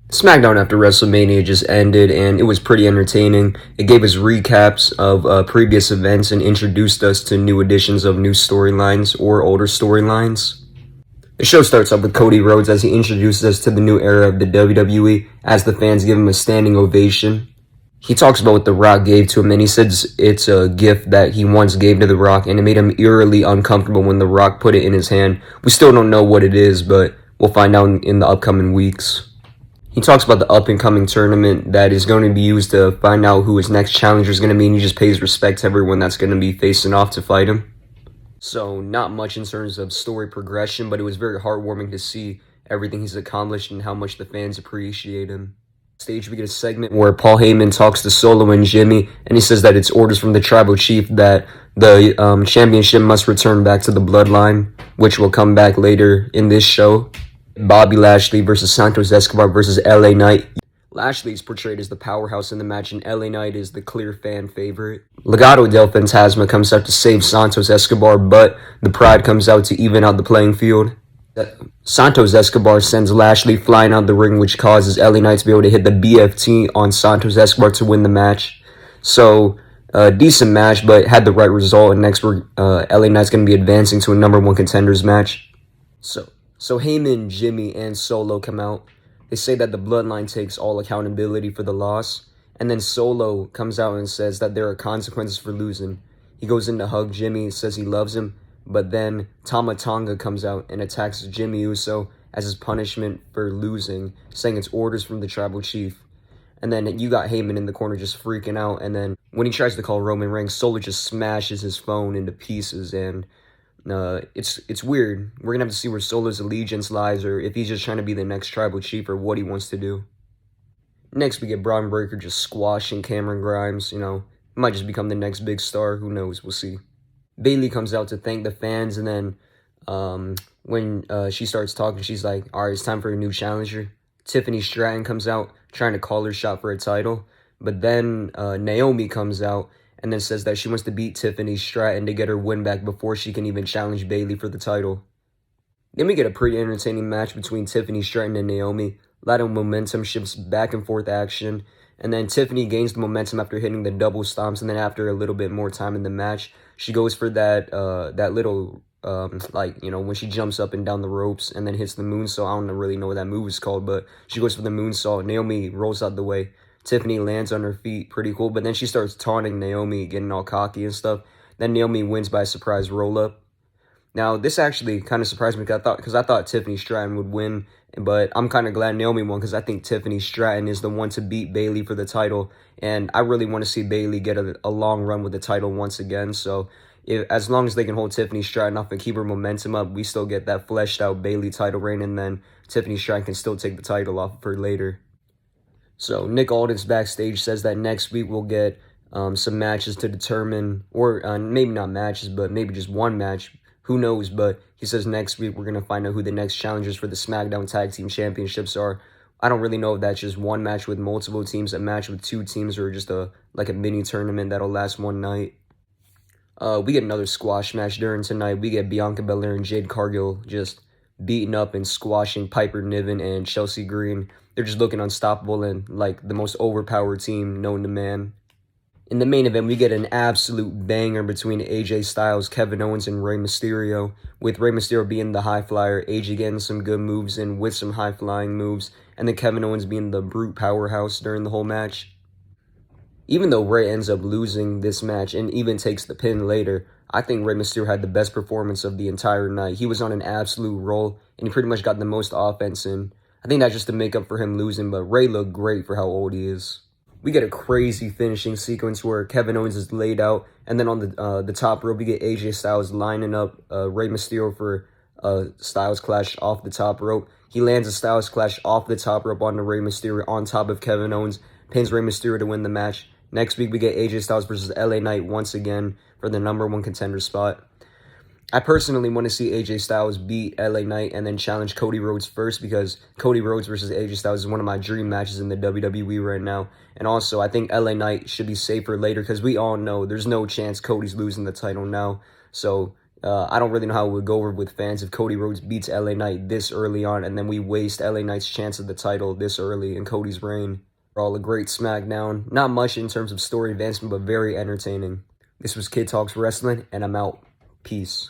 Smackdown after WrestleMania just ended, and it was pretty entertaining. It gave us recaps of previous events and introduced us to new additions of new storylines or older storylines. The show starts up with Cody Rhodes as he introduces us to the new era of the WWE as the fans give him a standing ovation. He talks about what The Rock gave to him, and he says it's a gift that he once gave to The Rock, and it made him eerily uncomfortable when The Rock put it in his hand. We still don't know what it is, but we'll find out in the upcoming weeks. He talks about the up-and-coming tournament that is going to be used to find out who his next challenger is going to be, and he just pays respect to everyone that's going to be facing off to fight him. So, not much in terms of story progression, but it was very heartwarming to see everything he's accomplished and how much the fans appreciate him. Stage, we get a segment where Paul Heyman talks to Solo and Jimmy, and he says that it's orders from the tribal chief that the championship must return back to the bloodline, which will come back later in this show. Bobby Lashley versus Santos Escobar versus LA Knight. Lashley is portrayed as the powerhouse in the match, and LA Knight is the clear fan favorite. Legado del Fantasma comes out to save Santos Escobar, but the Pride comes out to even out the playing field. Santos Escobar sends Lashley flying out the ring, which causes LA Knight to be able to hit the BFT on Santos Escobar to win the match. So, decent match, but had the right result, and next LA Knight's going to be advancing to a #1 contenders match. So Heyman, Jimmy, and Solo come out. They say that the bloodline takes all accountability for the loss, and then Solo comes out and says that there are consequences for losing. He goes in to hug Jimmy, says he loves him, but then Tama Tonga comes out and attacks Jimmy Uso as his punishment for losing, saying it's orders from the tribal chief. And then you got Heyman in the corner just freaking out, and then when he tries to call Roman Reigns, Solo just smashes his phone into pieces, and it's weird. We're gonna have to see where Solo's allegiance lies, or if he's just trying to be the next tribal chief, or what he wants to do. Next, we get Braun Breaker just squashing Cameron Grimes. Might just become the next big star. Who knows? We'll see. Bayley comes out to thank the fans, and then when she starts talking, she's like, "All right, it's time for a new challenger." Tiffany Stratton comes out trying to call her shot for a title, but then Naomi comes out and then says that she wants to beat Tiffany Stratton to get her win back before she can even challenge Bayley for the title. Then we get a pretty entertaining match between Tiffany Stratton and Naomi. A lot of momentum shifts back and forth action, and then Tiffany gains the momentum after hitting the double stomps, and then after a little bit more time in the match, she goes for that little, when she jumps up and down the ropes and then hits the moonsault. I don't really know what that move is called, but she goes for the moonsault. Naomi rolls out the way. Tiffany lands on her feet, pretty cool, but then she starts taunting Naomi, getting all cocky and stuff. Then Naomi wins by a surprise roll-up. Now, this actually kind of surprised me because I thought Tiffany Stratton would win, but I'm kind of glad Naomi won because I think Tiffany Stratton is the one to beat Bayley for the title, and I really want to see Bayley get a long run with the title once again. So, as long as they can hold Tiffany Stratton off and keep her momentum up, we still get that fleshed-out Bayley title reign, and then Tiffany Stratton can still take the title off of her later. So Nick Aldis backstage says that next week we'll get some matches to determine, or maybe not matches, but maybe just one match. Who knows? But he says next week we're going to find out who the next challengers for the SmackDown Tag Team Championships are. I don't really know if that's just one match with multiple teams, a match with two teams, or just a mini tournament that'll last one night. We get another squash match during tonight. We get Bianca Belair and Jade Cargill just beating up and squashing Piper Niven and Chelsea Green. They're just looking unstoppable and like the most overpowered team known to man. In the main event, we get an absolute banger between AJ Styles, Kevin Owens, and Rey Mysterio, with Rey Mysterio being the high flyer, AJ getting some good moves in with some high-flying moves, and then Kevin Owens being the brute powerhouse during the whole match. Even though Rey ends up losing this match and even takes the pin later, I think Rey Mysterio had the best performance of the entire night. He was on an absolute roll, and he pretty much got the most offense in. I think that's just to make up for him losing, but Rey looked great for how old he is. We get a crazy finishing sequence where Kevin Owens is laid out, and then on the top rope, we get AJ Styles lining up Rey Mysterio for a Styles Clash off the top rope. He lands a Styles Clash off the top rope onto Rey Mysterio on top of Kevin Owens, pins Rey Mysterio to win the match. Next week, we get AJ Styles versus LA Knight once again for the #1 contender spot. I personally want to see AJ Styles beat LA Knight and then challenge Cody Rhodes first, because Cody Rhodes versus AJ Styles is one of my dream matches in the WWE right now. And also, I think LA Knight should be safer later because we all know there's no chance Cody's losing the title now. So I don't really know how it would go over with fans if Cody Rhodes beats LA Knight this early on, and then we waste LA Knight's chance of the title this early in Cody's reign. All a great SmackDown. Not much in terms of story advancement, but very entertaining. This was Kid Talks Wrestling, and I'm out. Peace.